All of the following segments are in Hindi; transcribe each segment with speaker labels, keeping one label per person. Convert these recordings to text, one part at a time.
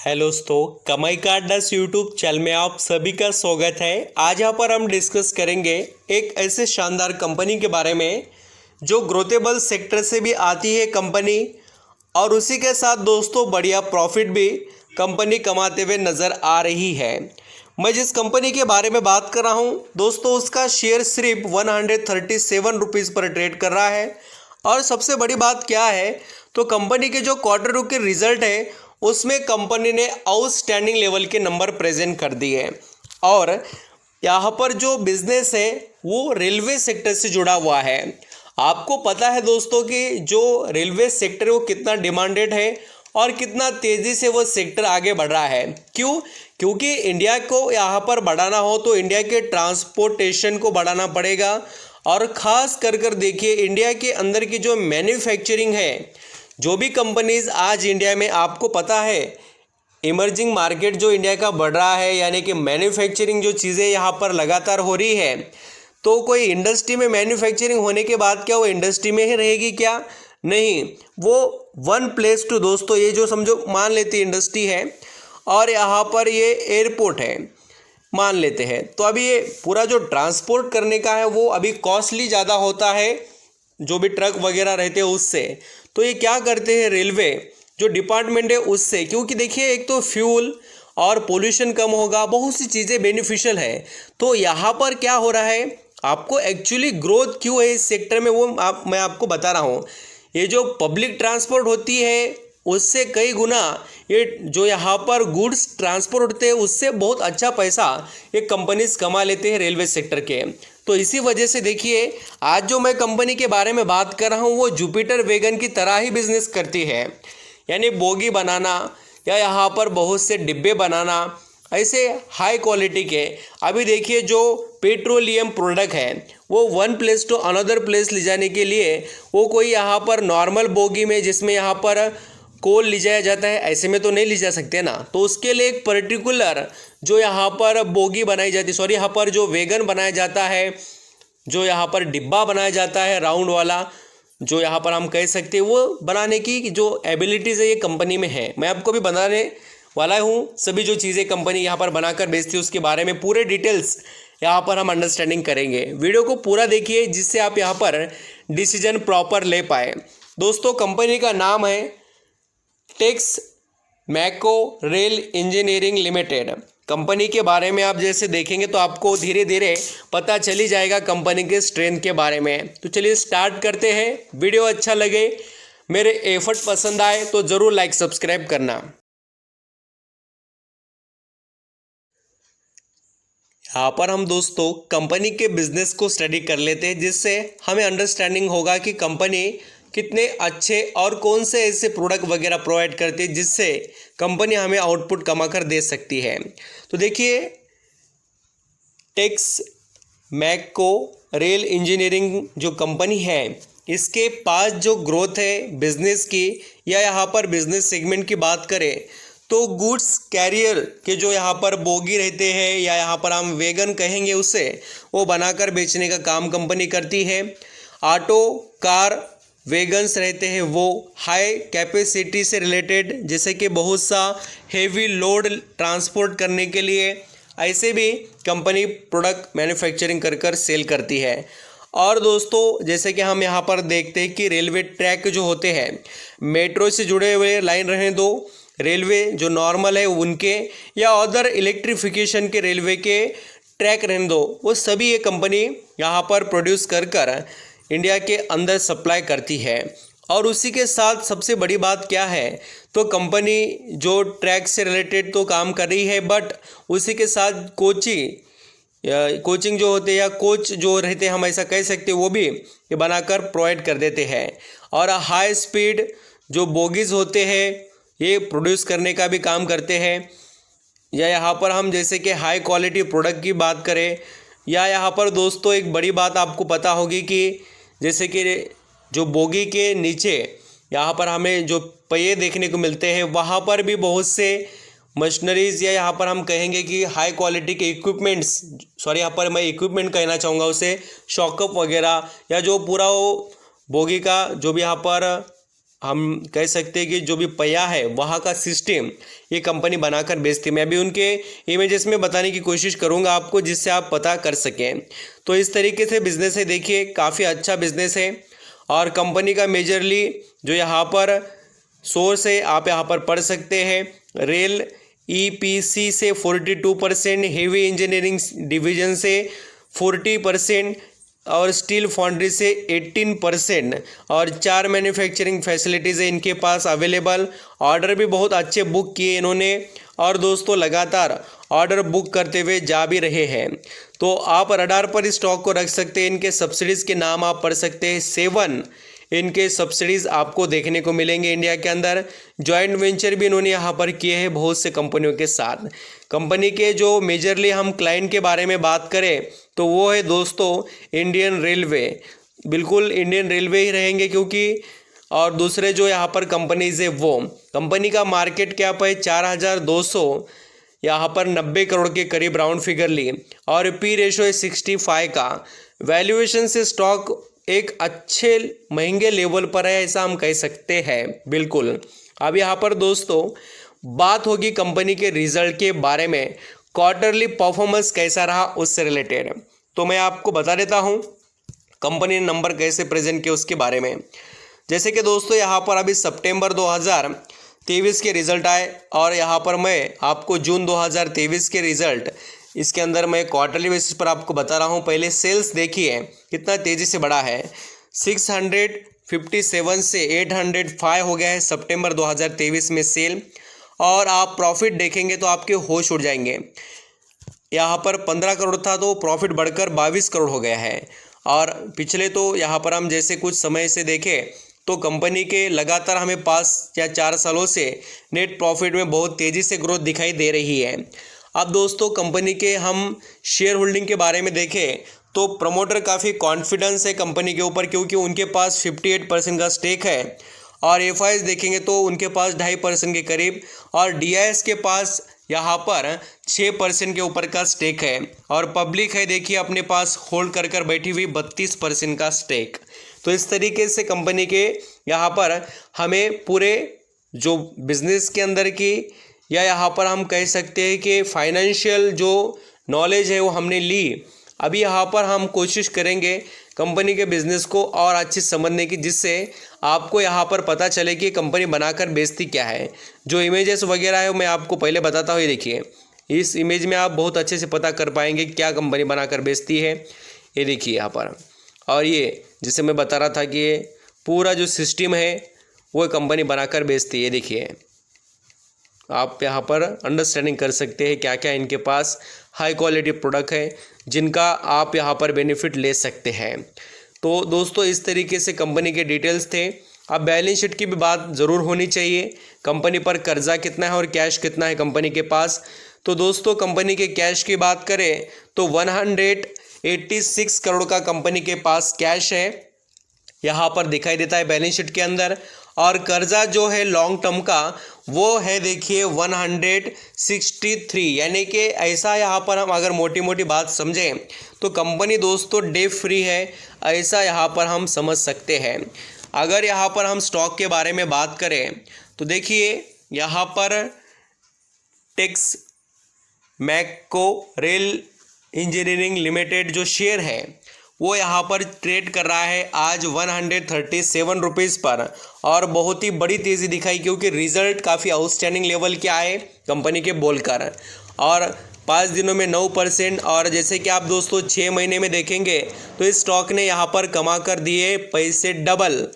Speaker 1: हेलो दोस्तों, कमाई का अड्डा यूट्यूब चैनल में आप सभी का स्वागत है। आज यहाँ पर हम डिस्कस करेंगे एक ऐसे शानदार कंपनी के बारे में जो ग्रोथेबल सेक्टर से भी आती है कंपनी, और उसी के साथ दोस्तों बढ़िया प्रॉफिट भी कंपनी कमाते हुए नज़र आ रही है। मैं जिस कंपनी के बारे में बात कर रहा हूँ दोस्तों, उसका शेयर सिर्फ 137 रुपीज़ पर ट्रेड कर रहा है। और सबसे बड़ी बात क्या है, तो कंपनी के जो क्वार्टर के रिजल्ट है उसमें कंपनी ने आउटस्टैंडिंग लेवल के नंबर प्रेजेंट कर दिए। और यहाँ पर जो बिजनेस है वो रेलवे सेक्टर से जुड़ा हुआ है। आपको पता है दोस्तों कि जो रेलवे सेक्टर है वो कितना डिमांडेड है और कितना तेज़ी से वो सेक्टर आगे बढ़ रहा है। क्यों? क्योंकि इंडिया को यहाँ पर बढ़ाना हो तो इंडिया के ट्रांसपोर्टेशन को बढ़ाना पड़ेगा। और ख़ास कर देखिए, इंडिया के अंदर की जो मैन्युफैक्चरिंग है, जो भी कंपनीज़ आज इंडिया में, आपको पता है इमर्जिंग मार्केट जो इंडिया का बढ़ रहा है, यानी कि मैन्युफैक्चरिंग जो चीज़ें यहाँ पर लगातार हो रही है, तो कोई इंडस्ट्री में मैन्युफैक्चरिंग होने के बाद क्या वो इंडस्ट्री में ही रहेगी क्या? नहीं, वो वन प्लेस टू दोस्तों, ये जो समझो मान लेते इंडस्ट्री है और यहाँ पर ये एयरपोर्ट है मान लेते हैं, तो अभी ये पूरा जो ट्रांसपोर्ट करने का है वो अभी कॉस्टली ज़्यादा होता है जो भी ट्रक वगैरह रहते हैं उससे। तो ये क्या करते हैं, रेलवे जो डिपार्टमेंट है उससे, क्योंकि देखिए एक तो फ्यूल और पोल्यूशन कम होगा, बहुत सी चीज़ें बेनिफिशियल है। तो यहाँ पर क्या हो रहा है, आपको एक्चुअली ग्रोथ क्यों है इस सेक्टर में वो मैं आपको बता रहा हूँ। ये जो पब्लिक ट्रांसपोर्ट होती है उससे कई गुना ये जो यहाँ पर गुड्स ट्रांसपोर्ट होते हैं उससे बहुत अच्छा पैसा ये कंपनीज कमा लेते हैं रेलवे सेक्टर के। तो इसी वजह से देखिए आज जो मैं कंपनी के बारे में बात कर रहा हूँ वो जुपिटर वैगन की तरह ही बिजनेस करती है, यानी बोगी बनाना या यहाँ पर बहुत से डिब्बे बनाना, ऐसे हाई क्वालिटी के। अभी देखिए जो पेट्रोलियम प्रोडक्ट है वो one place to another place ले जाने के लिए वो कोई यहाँ पर नॉर्मल बोगी में जिसमें यहाँ पर कोल ले जाया जाता है ऐसे में तो नहीं ले जा सकते ना, तो उसके लिए एक पर्टिकुलर जो यहाँ पर बोगी बनाई जाती, सॉरी यहाँ पर जो वैगन बनाया जाता है, जो यहाँ पर डिब्बा बनाया जाता है राउंड वाला, जो यहाँ पर हम कह सकते हैं वो बनाने की जो एबिलिटीज़ है ये कंपनी में है। मैं आपको भी बनाने वाला हूँ सभी जो चीज़ें कंपनी यहाँ पर बनाकर बेचती है उसके बारे में पूरे डिटेल्स यहाँ पर हम अंडरस्टैंडिंग करेंगे। वीडियो को पूरा देखिए जिससे आप यहाँ पर डिसीजन प्रॉपर ले पाए। दोस्तों कंपनी का नाम है Texmaco rail engineering limited. Company के बारे में आप जैसे देखेंगे तो आपको धीरे धीरे पता चली जाएगा कंपनी के स्ट्रेंथ के बारे में। तो चलिए स्टार्ट करते हैं। वीडियो अच्छा लगे, मेरे एफर्ट पसंद आए तो ज़रूर लाइक सब्सक्राइब करना। यहाँ पर हम दोस्तों कंपनी के बिजनेस को स्टडी कर लेते हैं जिससे हमें अंडरस्टैंडिंग होगा कि कंपनी कितने अच्छे और कौन से ऐसे प्रोडक्ट वगैरह प्रोवाइड करती है जिससे कंपनी हमें आउटपुट कमा कर दे सकती है। तो देखिए टेक्स मैको रेल इंजीनियरिंग जो कंपनी है इसके पास जो ग्रोथ है बिजनेस की, या यहाँ पर बिजनेस सेगमेंट की बात करें तो गुड्स कैरियर के जो यहाँ पर बोगी रहते हैं या यहाँ पर हम वैगन कहेंगे उसे, वो बनाकर बेचने का काम कंपनी करती है। ऑटो कार वैगन्स रहते हैं वो हाई कैपेसिटी से रिलेटेड, जैसे कि बहुत सा हेवी लोड ट्रांसपोर्ट करने के लिए ऐसे भी कंपनी प्रोडक्ट मैन्युफैक्चरिंग कर सेल करती है। और दोस्तों जैसे कि हम यहाँ पर देखते हैं कि रेलवे ट्रैक जो होते हैं, मेट्रो से जुड़े हुए लाइन रहने दो, रेलवे जो नॉर्मल है उनके, या अदर इलेक्ट्रिफिकेशन के रेलवे के ट्रैक रहने दो, वो सभी ये कंपनी यहाँ पर प्रोड्यूस कर इंडिया के अंदर सप्लाई करती है। और उसी के साथ सबसे बड़ी बात क्या है, तो कंपनी जो ट्रैक से रिलेटेड तो काम कर रही है, बट उसी के साथ कोचिंग जो होते हैं या कोच जो रहते हैं हम ऐसा कह सकते हैं, वो भी ये बनाकर प्रोवाइड कर देते हैं। और हाई स्पीड जो बोगीज़ होते हैं ये प्रोड्यूस करने का भी काम करते हैं। या यहाँ पर हम जैसे कि हाई क्वालिटी प्रोडक्ट की बात करें, या यहाँ पर दोस्तों एक बड़ी बात आपको पता होगी कि जैसे कि जो बोगी के नीचे यहाँ पर हमें जो पहिए देखने को मिलते हैं वहाँ पर भी बहुत से मशीनरीज़, या यहाँ पर हम कहेंगे कि हाई क्वालिटी के इक्विपमेंट्स, सॉरी यहाँ पर मैं इक्विपमेंट कहना चाहूँगा उसे, शॉकअप वगैरह, या जो पूरा वो बोगी का जो भी यहाँ पर हम कह सकते हैं कि जो भी पहिया है वहाँ का सिस्टम ये कंपनी बनाकर बेचती है। मैं भी उनके इमेजेस में बताने की कोशिश करूँगा आपको, जिससे आप पता कर सकें। तो इस तरीके से बिज़नेस है, देखिए काफ़ी अच्छा बिज़नेस है। और कंपनी का मेजरली जो यहाँ पर सोर्स है आप यहाँ पर पढ़ सकते हैं। रेल EPC से 42%, हेवी इंजीनियरिंग डिवीजन से 40% और स्टील फाउंड्री से 18% और 4 मैन्युफैक्चरिंग फैसिलिटीज़ है इनके पास अवेलेबल। ऑर्डर भी बहुत अच्छे बुक किए इन्होंने और दोस्तों लगातार ऑर्डर बुक करते हुए जा भी रहे हैं। तो आप रडार पर इस स्टॉक को रख सकते हैं। इनके सब्सिडीज़ के नाम आप पढ़ सकते हैं। 7 इनके सब्सिडीज़ आपको देखने को मिलेंगे इंडिया के अंदर। जॉइंट वेंचर भी इन्होंने यहाँ पर किए हैं बहुत से कंपनियों के साथ। कंपनी के जो मेजरली हम क्लाइंट के बारे में बात करें तो वो है दोस्तों इंडियन रेलवे। बिल्कुल इंडियन रेलवे ही रहेंगे, क्योंकि और दूसरे जो यहाँ पर कंपनीज है वो कंपनी का मार्केट कैप है 4200 यहाँ पर 90 करोड़ के करीब राउंड फिगर ली और P रेशो है 65 का। वैल्यूएशन से स्टॉक एक अच्छे महंगे लेवल पर है, ऐसा हम कह सकते हैं। बिल्कुल अब यहाँ पर दोस्तों बात होगी कंपनी के रिजल्ट के बारे में, क्वार्टरली परफॉर्मेंस कैसा रहा उससे रिलेटेड। तो मैं आपको बता देता हूँ कंपनी ने नंबर कैसे प्रेजेंट किए उसके बारे में। जैसे कि दोस्तों यहाँ पर अभी सितंबर 2023 के रिज़ल्ट आए और यहाँ पर मैं आपको जून 2023 के रिज़ल्ट इसके अंदर मैं क्वार्टरली बेसिस पर आपको बता रहा हूँ। पहले सेल्स देखिए कितना तेज़ी से बढ़ा है, 657 से 805 हो गया है सितंबर 2023 में सेल। और आप प्रॉफिट देखेंगे तो आपके होश उड़ जाएंगे। यहाँ पर 15 करोड़ था तो प्रॉफिट बढ़कर 22 करोड़ हो गया है। और पिछले तो यहाँ पर हम जैसे कुछ समय से देखें तो कंपनी के लगातार हमें 5 या 4 सालों से नेट प्रॉफिट में बहुत तेज़ी से ग्रोथ दिखाई दे रही है। अब दोस्तों कंपनी के हम शेयर होल्डिंग के बारे में देखें तो प्रमोटर काफ़ी कॉन्फिडेंस है कंपनी के ऊपर, क्योंकि उनके पास 58% का स्टेक है। और FIs देखेंगे तो उनके पास 2.5% के करीब और DIS के पास यहाँ पर 6% के ऊपर का स्टेक है। और पब्लिक है देखिए अपने पास होल्ड कर कर बैठी हुई 32% का स्टेक। तो इस तरीके से कंपनी के यहाँ पर हमें पूरे जो बिजनेस के अंदर की या यहाँ पर हम कह सकते हैं कि फाइनेंशियल जो नॉलेज है वो हमने ली। अभी यहाँ पर हम कोशिश करेंगे कंपनी के बिज़नेस को और अच्छे समझने की, जिससे आपको यहाँ पर पता चले कि कंपनी बनाकर बेचती क्या है। जो इमेजेस वगैरह है मैं आपको पहले बताता हूँ। ये देखिए इस इमेज में आप बहुत अच्छे से पता कर पाएंगे क्या कंपनी बनाकर बेचती है। ये देखिए यहाँ पर, और ये जिसे मैं बता रहा था कि ये पूरा जो सिस्टम है वो कंपनी बनाकर बेचती है। देखिए आप यहाँ पर अंडरस्टैंडिंग कर सकते हैं क्या क्या इनके पास हाई क्वालिटी प्रोडक्ट है जिनका आप यहाँ पर बेनिफिट ले सकते हैं। तो दोस्तों इस तरीके से कंपनी के डिटेल्स थे। अब बैलेंस शीट की भी बात ज़रूर होनी चाहिए, कंपनी पर कर्जा कितना है और कैश कितना है कंपनी के पास। तो दोस्तों कंपनी के कैश की बात करें तो 186 करोड़ का कंपनी के पास कैश है, यहाँ पर दिखाई देता है बैलेंस शीट के अंदर। और कर्जा जो है लॉन्ग टर्म का वो है देखिए 163, यानी कि ऐसा यहाँ पर हम अगर मोटी मोटी बात समझें तो कंपनी दोस्तों डेट फ्री है, ऐसा यहाँ पर हम समझ सकते हैं। अगर यहाँ पर हम स्टॉक के बारे में बात करें तो देखिए यहाँ पर टेक्स मैको रेल इंजीनियरिंग लिमिटेड जो शेयर है वो यहाँ पर ट्रेड कर रहा है आज 137 रुपीज़ पर। और बहुत ही बड़ी तेज़ी दिखाई क्योंकि रिजल्ट काफ़ी आउटस्टैंडिंग लेवल के आए कंपनी के बोलकर, और 5 दिनों में 9%। और जैसे कि आप दोस्तों 6 महीने में देखेंगे तो इस स्टॉक ने यहाँ पर कमा कर दिए पैसे डबल,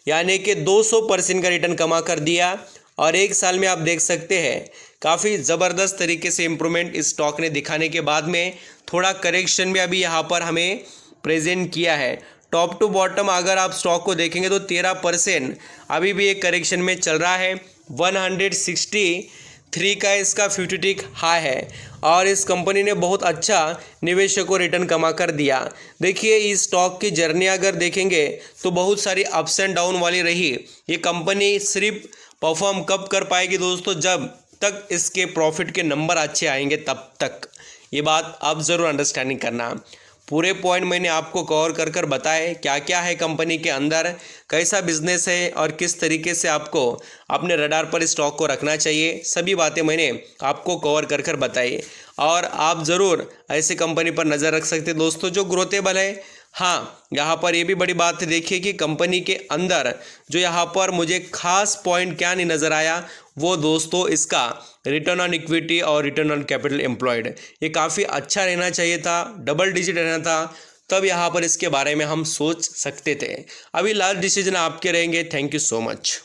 Speaker 1: यानी कि 200% का रिटर्न कमा कर दिया। और 1 साल में आप देख सकते हैं काफ़ी ज़बरदस्त तरीके से इम्प्रूवमेंट इस स्टॉक ने दिखाने के बाद में थोड़ा करेक्शन भी अभी यहाँ पर हमें प्रेजेंट किया है। टॉप टू बॉटम अगर आप स्टॉक को देखेंगे तो 13% अभी भी एक करेक्शन में चल रहा है। 163 का इसका 50 हाई है और इस कंपनी ने बहुत अच्छा निवेशकों को रिटर्न कमा कर दिया। देखिए इस स्टॉक की जर्नी अगर देखेंगे तो बहुत सारी अप्स एंड डाउन वाली रही। ये कंपनी सिर्फ परफॉर्म कब कर पाएगी दोस्तों, जब तक इसके प्रॉफिट के नंबर अच्छे आएंगे तब तक। ये बात आप ज़रूर अंडरस्टैंडिंग करना। पूरे पॉइंट मैंने आपको कवर कर बताए, क्या क्या है कंपनी के अंदर, कैसा बिजनेस है और किस तरीके से आपको अपने रडार पर स्टॉक को रखना चाहिए, सभी बातें मैंने आपको कवर कर बताई। और आप ज़रूर ऐसी कंपनी पर नज़र रख सकते हैं दोस्तों जो ग्रोथेबल है। हाँ, यहाँ पर ये भी बड़ी बात देखिए कि कंपनी के अंदर जो यहाँ पर मुझे खास पॉइंट क्या नहीं नज़र आया, वो दोस्तों इसका रिटर्न ऑन इक्विटी और रिटर्न ऑन कैपिटल एम्प्लॉयड, ये काफ़ी अच्छा रहना चाहिए था, डबल डिजिट रहना था, तब यहाँ पर इसके बारे में हम सोच सकते थे। अभी लास्ट डिसीजन आपके रहेंगे। Thank you so much.